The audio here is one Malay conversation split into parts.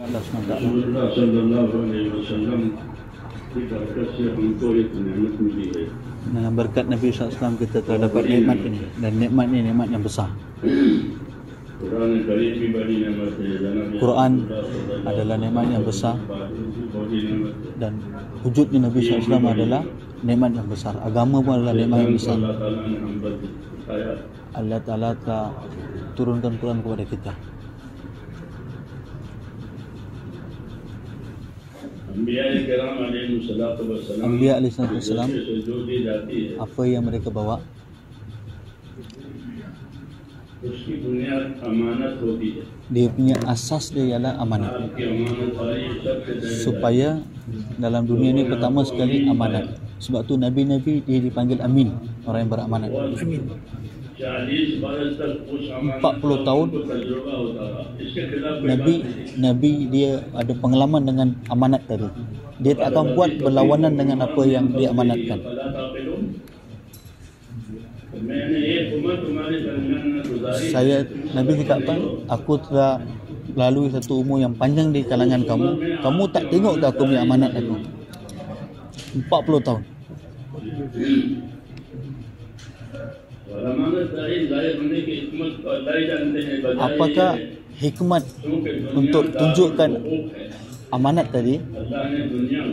Allah SWT. Rasulullah sallallahu alaihi wasallam berkasih untuk itu nikmat ini. Dengan berkat Nabi SAW kita telah dapat nikmat ini, dan nikmat ini nikmat yang besar. Quran adalah nikmat yang besar, dan wujudnya Nabi SAW adalah nikmat yang besar. Agama pun adalah nikmat yang besar. Allah Ta'ala telah turunkan Quran kepada kita. Anbiya alaihi salam, apa yang mereka bawa? Dia punya asas dia ialah amanat. Supaya dalam dunia ini pertama sekali amanat. Sebab tu Nabi-Nabi dia dipanggil Amin, orang yang beramanat. Amin. 40 tahun Nabi dia ada pengalaman dengan amanat tadi. Dia tak akan buat berlawanan dengan apa yang dia amanatkan. Nabi cakap apa? Aku telah lalui satu umur yang panjang di kalangan kamu. Kamu tak tengok ke aku punya amanat aku? 40 tahun. Apakah hikmat untuk tunjukkan amanat tadi?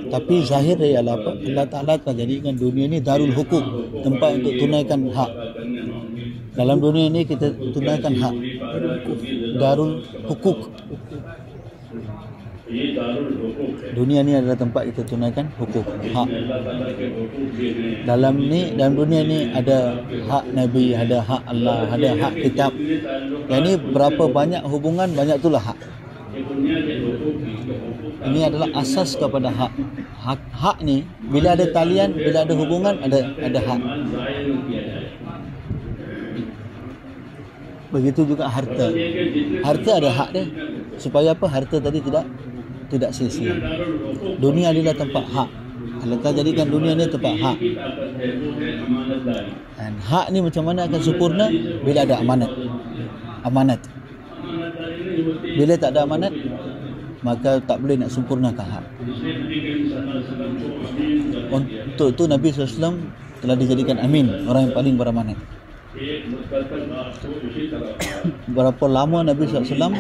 Tapi zahir dia ialah apa? Allah Ta'ala telah jadikan dunia ini darul hukuk, tempat untuk tunaikan hak. Dalam dunia ini kita tunaikan hak. Darul hukuk. Dunia ni adalah tempat kita tunaikan hukum, hak. Dalam dunia ni ada hak Nabi, ada hak Allah, ada hak kitab. Yang ni berapa banyak hubungan, banyak itulah hak. Ini adalah asas kepada hak. Hak ni bila ada talian, bila ada hubungan, ada hak. Begitu juga harta. Harta ada hak dia. Supaya apa? Harta tadi tidak sia-sia. Dunia adalah tempat hak. Allah Ta'ala jadikan dunia ni tempat hak. Dan hak ni macam mana akan sempurna? Bila ada amanat. Amanat. Bila tak ada amanat, maka tak boleh nak sempurnakan hak. Untuk itu Nabi SAW telah dijadikan amin, orang yang paling beramanat. Berapa lama Nabi SAW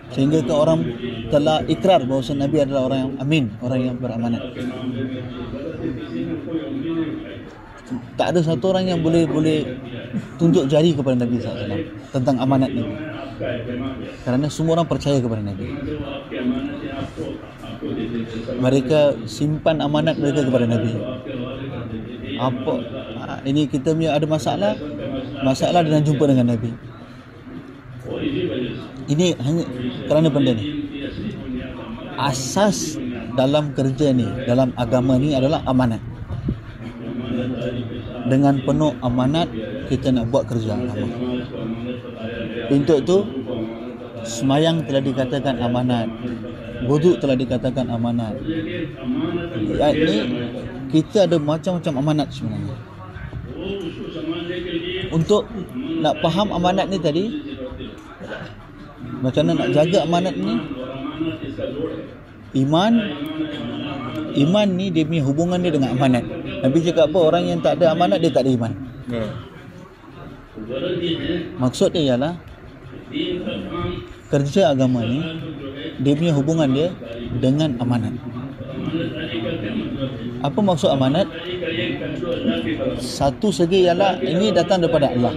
sehingga ke orang telah ikrar bahawa Nabi adalah orang yang amin, orang yang beramanat. Tak ada satu orang yang boleh tunjuk jari kepada Nabi SAW tentang amanat Nabi, kerana semua orang percaya kepada Nabi. Mereka simpan amanat mereka kepada Nabi. Apa ini kita punya ada masalah dengan jumpa dengan Nabi. Ini hanya kerana benda ni. Asas dalam kerja ni, dalam agama ni adalah amanat. Dengan penuh amanat kita nak buat kerja agama. Untuk itu semayang telah dikatakan amanat, wuduk telah dikatakan amanat. Ini kita ada macam-macam amanat sebenarnya. Untuk nak faham amanat ni tadi, macam mana nak jaga amanat ni? Iman ni dia punya hubungan dia dengan amanat. Nabi cakap apa? Orang yang tak ada amanat dia tak ada iman. Maksud dia ialah kerja agama ni dia punya hubungan dia dengan amanat. Apa maksud amanat? Satu segi ialah ini datang daripada Allah.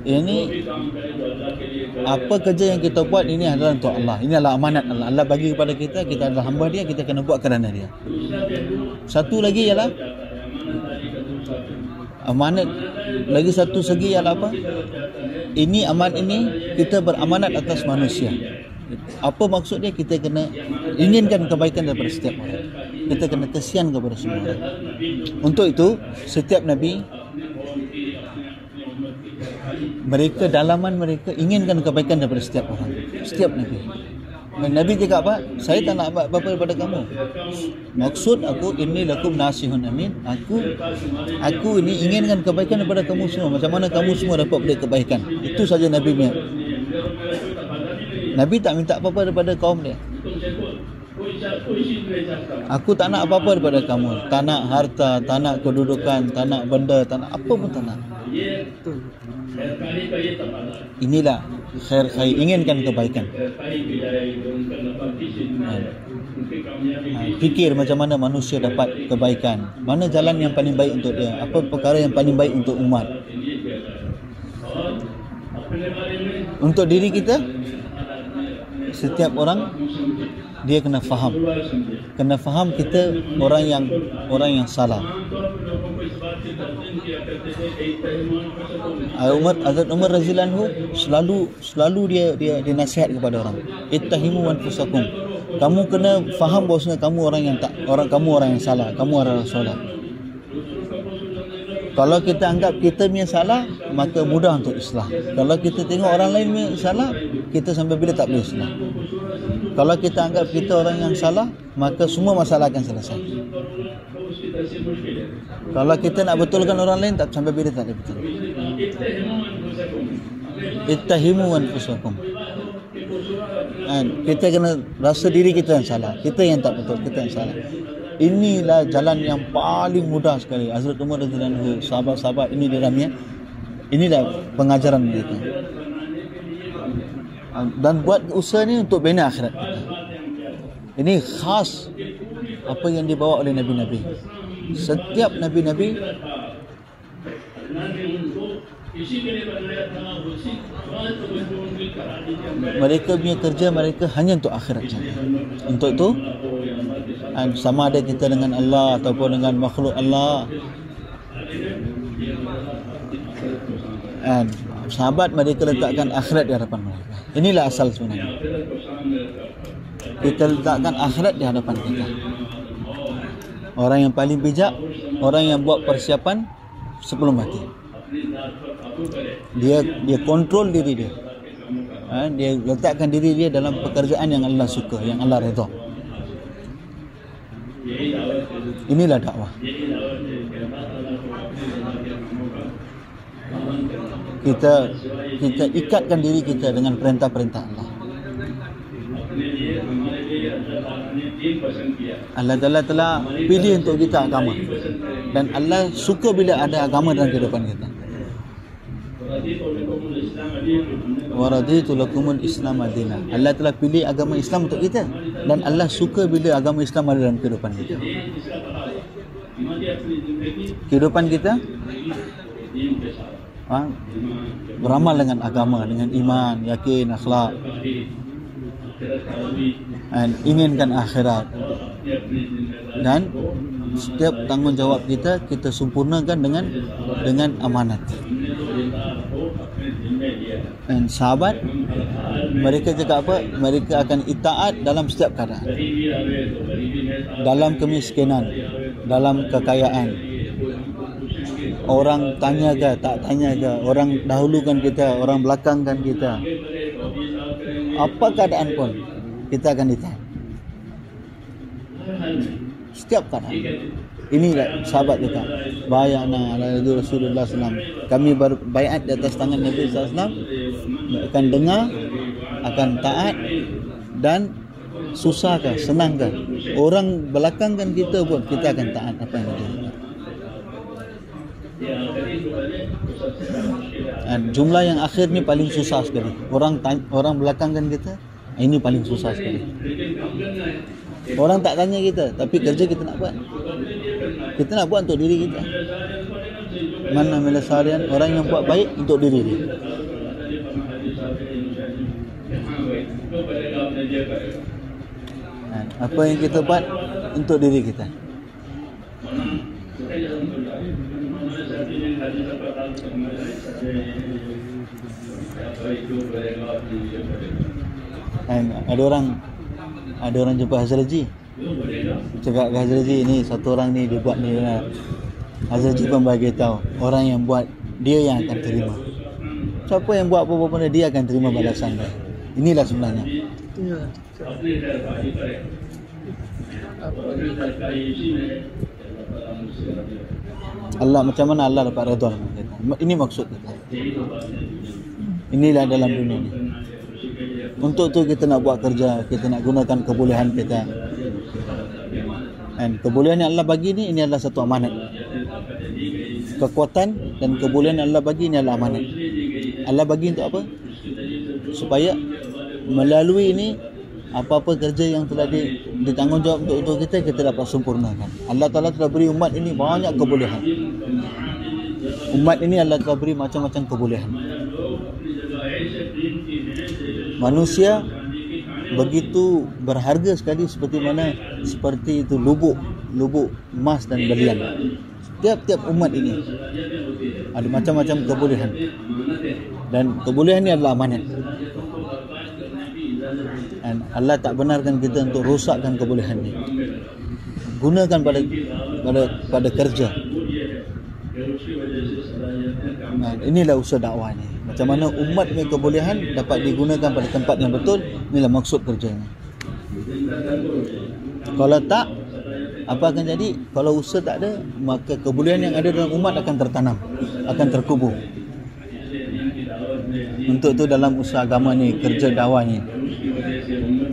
Ini apa kerja yang kita buat ini adalah untuk Allah. Ini adalah amanat Allah. Allah bagi kepada kita, kita adalah hamba dia, kita kena buat kerana dia. Satu lagi ialah amanat. Lagi satu segi ialah apa? Ini amanat ini kita beramanat atas manusia. Apa maksud dia? Kita kena inginkan kebaikan daripada setiap orang. Kita kena kesian kepada semua orang. Untuk itu setiap Nabi, mereka dalaman mereka inginkan kebaikan daripada setiap orang, setiap Nabi. Nabi cakap apa? Saya tak nak buat apa-apa daripada kamu. Maksud aku, inni lakum nasihun amin. Aku ini inginkan kebaikan daripada kamu semua. Macam mana kamu semua dapat beri kebaikan. Itu saja Nabi punya. Nabi tak minta apa-apa daripada kaum dia. Aku tak nak apa-apa daripada kamu. Tak nak harta, tak nak kedudukan, tak nak benda, tak nak apa pun tak nak. Inilah khair khair, inginkan kebaikan. Fikir macam mana manusia dapat kebaikan. Mana jalan yang paling baik untuk dia. Apa perkara yang paling baik untuk umat. Untuk diri kita, setiap orang dia kena faham. Kena faham kita orang yang salah. Hazrat Umar radhiyallahu anhu selalu dia nasihat kepada orang. Ittahimu anfusakum. Kamu kena faham bahawasanya kamu orang yang salah, kamu orang salah. Kalau kita anggap kita punya salah, maka mudah untuk islah. Kalau kita tengok orang lain punya salah, kita sampai bila tak boleh islah. Kalau kita anggap kita orang yang salah, maka semua masalah akan selesai. Kalau kita nak betulkan orang lain, tak sampai bila tak boleh betul. Ittahimu anfusakum. Kita kena rasa diri kita yang salah, kita yang tak betul, kita yang salah. Inilah jalan yang paling mudah sekali. Hazrat Umar radhiyallahu anhu, sahabat-sahabat ini dalamnya, inilah pengajaran mereka. Dan buat usaha ni untuk bina akhirat kita. Ini khas apa yang dibawa oleh Nabi-Nabi. Setiap Nabi-Nabi mereka punya kerja mereka hanya untuk akhirat saja. Untuk itu sama ada kita dengan Allah ataupun dengan makhluk Allah. Sahabat mereka letakkan akhirat di hadapan mereka. Inilah asal sebenarnya. Kita letakkan akhirat di hadapan kita. Orang yang paling bijak, orang yang buat persiapan sebelum mati. Dia kontrol diri dia. Dia letakkan diri dia dalam pekerjaan yang Allah suka, yang Allah redha. Inilah dakwah. Kita ikatkan diri kita dengan perintah-perintah Allah. Allah Ta'ala telah pilih untuk kita agama, dan Allah suka bila ada agama dalam kehidupan kita. Wa raditu lakumul Islam madina. Allah telah pilih agama Islam untuk kita, dan Allah suka bila agama Islam ada dalam kehidupan kita. Kehidupan kita beramal dengan agama, dengan iman, yakin, akhlak, dan inginkan akhirat. Dan setiap tanggungjawab kita sempurnakan dengan amanat. Dan sahabat mereka cakap apa? Mereka akan itaat dalam setiap keadaan. Dalam kemiskinan, dalam kekayaan. Orang tanya ke, tak tanya ke, orang dahulukan kita, orang belakangkan kita. Apa keadaan pun kita akan ditaat. Setiap keadaan. Inilah sahabat kita. Bayana ala Rasulullah SAW. Kami berbaiat di atas tangan Nabi SAW. Akan dengar, akan taat, dan susah ke, senang ke, orang belakangkan kita pun kita akan taat apa yang dia. Dan jumlah yang akhir ni paling susah sekali. Orang belakangkan kita, ini paling susah sekali. Orang tak tanya kita, tapi kerja kita nak buat. Kita nak buat untuk diri kita. Mana melasarian orang yang buat baik untuk diri dia. Apa yang kita buat untuk diri kita. Ada orang jumpa Hazrat Haji. Cakap ke Hazrat Haji, ni satu orang ni dia buat ni. Hazrat Haji pun bagi tahu, orang yang buat dia yang akan terima. Siapa yang buat apa-apa benda, dia akan terima balasan dia. Inilah sebenarnya. Allah, macam mana Allah dapat redha dengan kita. Ini maksud kita. Inilah dalam dunia ni. Untuk tu kita nak buat kerja, kita nak gunakan kebolehan kita. Dan kebolehan yang Allah bagi ni, ini adalah satu amanat. Kekuatan dan kebolehan yang Allah bagi ini adalah amanat. Allah bagi untuk apa? Supaya melalui ini apa-apa kerja yang telah ditanggungjawab untuk kita dapat sempurnakan. Allah Ta'ala telah beri umat ini banyak kebolehan. Umat ini Allah telah beri macam-macam kebolehan. Manusia begitu berharga sekali seperti itu lubuk emas dan berlian. Tiap-tiap umat ini ada macam-macam kebolehan. Dan kebolehan ini adalah amanat. Dan Allah tak benarkan kita untuk rosakkan kebolehan ini. Gunakan pada kerja. Nah, inilah usaha dakwah ni. Macam mana umat punya kebolehan dapat digunakan pada tempat yang betul, inilah maksud kerjanya. Kalau tak, apa akan jadi? Kalau usaha tak ada, maka kebolehan yang ada dalam umat akan tertanam, akan terkubur. Untuk tu dalam usaha agama ni, kerja dakwah ni,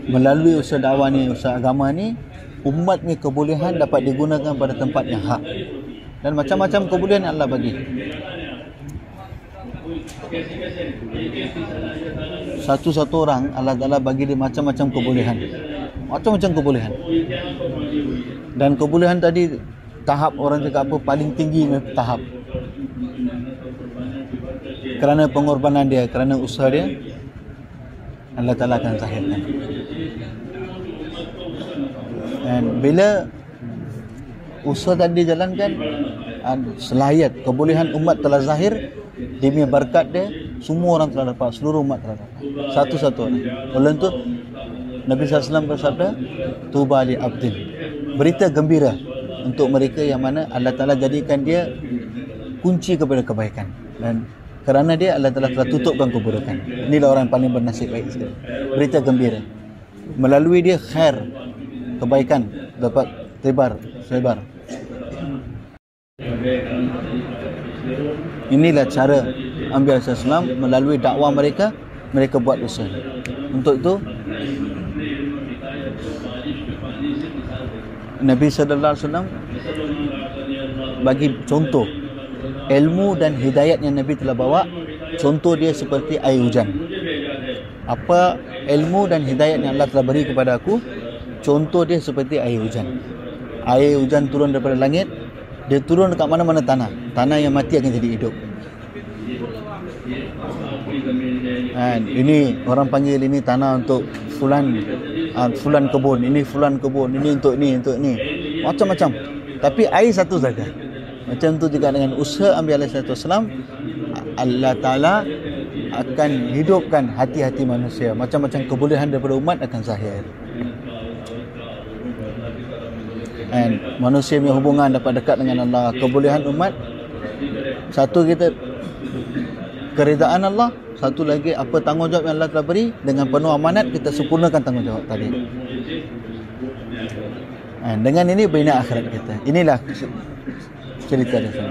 melalui usaha dakwah ni, usaha agama ni, umat punya kebolehan dapat digunakan pada tempat yang hak. Dan macam-macam kebolehan yang Allah bagi. Satu-satu orang Allah Ta'ala bagi dia macam-macam kebolehan. Macam-macam kebolehan. Dan kebolehan tadi, tahap orang cakap apa, paling tinggi tahap. Kerana pengorbanan dia, kerana usaha dia, Allah Ta'ala akan zahirkan. Dan bila usaha tadi dijalankan, selayat kebolehan umat telah zahir, demi berkat dia, semua orang telah dapat, seluruh umat telah dapat. Satu-satu orang. Oleh itu Nabi SAW bersabda, tuba li abdin, berita gembira untuk mereka yang mana Allah Ta'ala jadikan dia kunci kepada kebaikan. Dan kerana dia, Allah Ta'ala telah tutupkan keburukan. Inilah orang yang paling bernasib baik sekali. Berita gembira. Melalui dia khair, kebaikan dapat sebar. Inilah cara Anbiya SAW melalui dakwah mereka buat usaha. Untuk itu Nabi SAW bagi contoh ilmu dan hidayat yang Nabi telah bawa. Contoh dia seperti air hujan. Apa ilmu dan hidayat yang Allah telah beri kepada aku, contoh dia seperti air hujan. Air hujan turun daripada langit, dia turun dekat mana-mana tanah. Tanah yang mati akan jadi hidup. Dan ini orang panggil ini tanah untuk fulan kebun, ini fulan kebun, ini untuk ni. Macam-macam. Tapi air satu saja. Macam tu juga dengan usaha Anbiya SAW, Allah Ta'ala akan hidupkan hati-hati manusia. Macam-macam kebolehan daripada umat akan zahir. And manusia punya hubungan dapat dekat dengan Allah. Kebolehan umat, satu kita keridaan Allah, satu lagi apa tanggungjawab yang Allah telah beri, dengan penuh amanat kita sempurnakan tanggungjawab tadi. And dengan ini bina akhirat kita. Inilah cerita dia.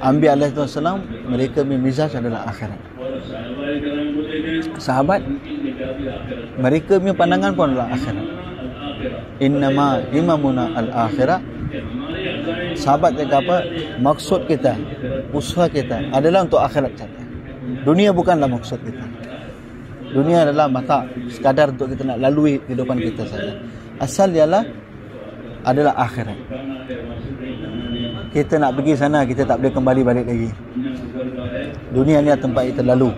Anbiya SAW, mereka mizaj adalah akhirat. Sahabat, mereka punya pandangan pun adalah akhirat. Innama himamuna al-akhirah. Sahabat cakap apa? Maksud kita, usaha kita adalah untuk akhirat saja. Dunia bukanlah maksud kita. Dunia adalah mata, sekadar untuk kita nak lalui kehidupan kita saja. Asal ialah adalah akhirat. Kita nak pergi sana, kita tak boleh kembali balik lagi. Dunia ni tempat kita lalu.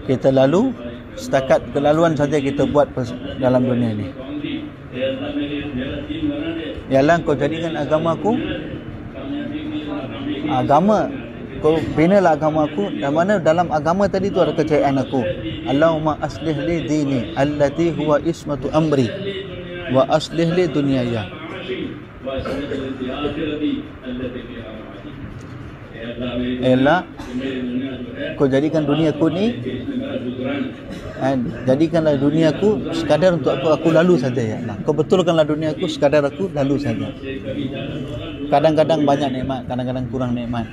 Kita lalu, setakat kelaluan saja kita buat dalam dunia ni. Ialah kau jadikan agamaku, kau binalah agamaku, dan mana dalam agama tadi tu ada kejayaan aku. Allahumma aslih li dini allati huwa ismatu amri wa aslih li dunyaya. Ialah kau jadikan duniaku ni, jadikanlah duniaku sekadar untuk aku lalu saja, ya Allah. Kau betulkanlah duniaku sekadar aku lalu saja. Kadang-kadang banyak nikmat, kadang-kadang kurang nikmat.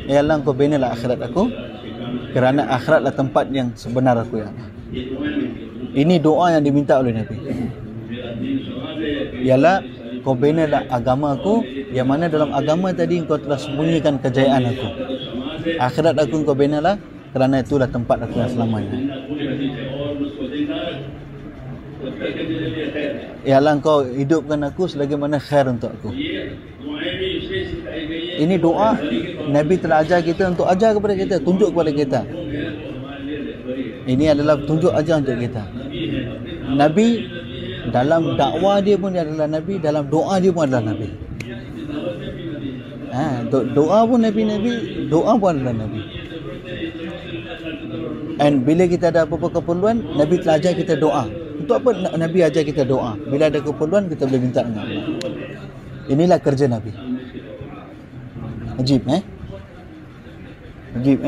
Ya Allah, Engkau binalah akhirat aku, kerana akhiratlah tempat yang sebenar aku, ya Allah. Ini doa yang diminta oleh Nabi. Ya Allah, Kau binalah agama aku, yang mana dalam agama tadi Engkau telah sembunyikan kejayaan aku. Akhirat aku Engkau binalah, kerana itulah tempat aku yang selamanya. Ya Allah, Engkau hidupkan aku sebagaimana khair untuk aku. Ini doa Nabi telah ajar kita untuk ajar kepada kita, tunjuk kepada kita. Ini adalah tunjuk ajar untuk kita. Nabi dalam dakwah dia pun dia adalah Nabi, dalam doa dia pun adalah Nabi. Doa pun Nabi, doa pun adalah Nabi. And bila kita ada apa-apa keperluan, Nabi telah ajar kita doa. Untuk apa Nabi ajar kita doa? Bila ada keperluan, kita boleh minta dengan Allah. Inilah kerja Nabi. Ajib, Ajib,